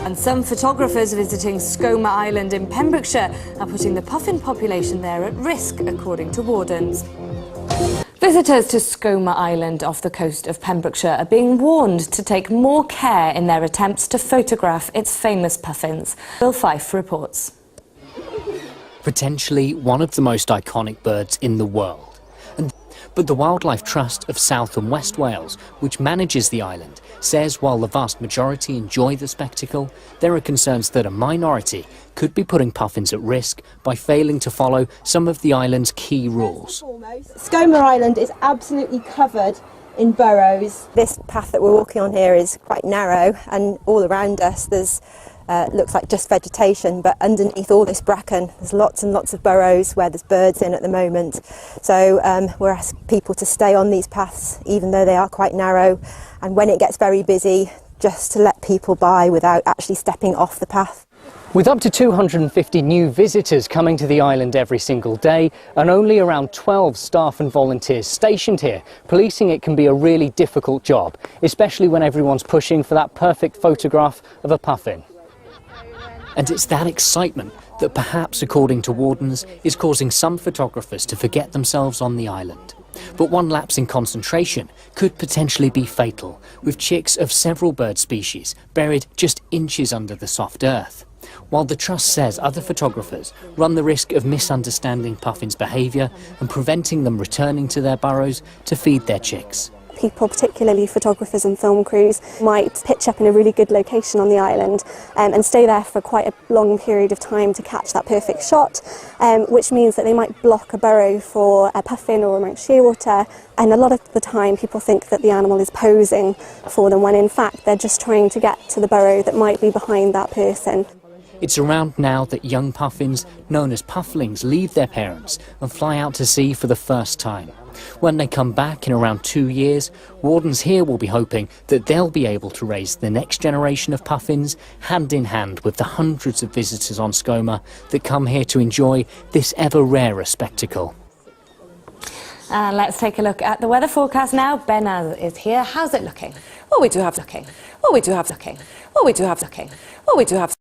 And some photographers visiting Skomer Island in Pembrokeshire are putting the puffin population there at risk, according to wardens. Visitors to Skomer Island off the coast of Pembrokeshire are being warned to take more care in their attempts to photograph its famous puffins. Will Fife reports. Potentially one of the most iconic birds in the world. But the Wildlife Trust of South and West Wales, which manages the island, says while the vast majority enjoy the spectacle, there are concerns that a minority could be putting puffins at risk by failing to follow some of the island's key rules. Skomer Island is absolutely covered in burrows. This path that we're walking on here is quite narrow, and all around us there's looks like just vegetation, but underneath all this bracken there's lots and lots of burrows where there's birds in at the moment. So we're asking people to stay on these paths even though they are quite narrow, and when it gets very busy, just to let people by without actually stepping off the path. With up to 250 new visitors coming to the island every single day and only around 12 staff and volunteers stationed here, policing it can be a really difficult job, especially when everyone's pushing for that perfect photograph of a puffin. And it's that excitement that perhaps, according to wardens, is causing some photographers to forget themselves on the island. But one lapse in concentration could potentially be fatal, with chicks of several bird species buried just inches under the soft earth. While the Trust says other photographers run the risk of misunderstanding puffins' behaviour and preventing them returning to their burrows to feed their chicks. People, particularly photographers and film crews, might pitch up in a really good location on the island and stay there for quite a long period of time to catch that perfect shot, which means that they might block a burrow for a puffin or a Mount shearwater, and a lot of the time people think that the animal is posing for them when in fact they're just trying to get to the burrow that might be behind that person. It's around now that young puffins, known as pufflings, leave their parents and fly out to sea for the first time. When they come back in around 2 years, wardens here will be hoping that they'll be able to raise the next generation of puffins hand in hand with the hundreds of visitors on Skomer that come here to enjoy this ever rarer spectacle. And let's take a look at the weather forecast now. Benaz is here. How's it looking? Well, we do have looking. Well, we do have looking. Well, we do have looking. Well, we do have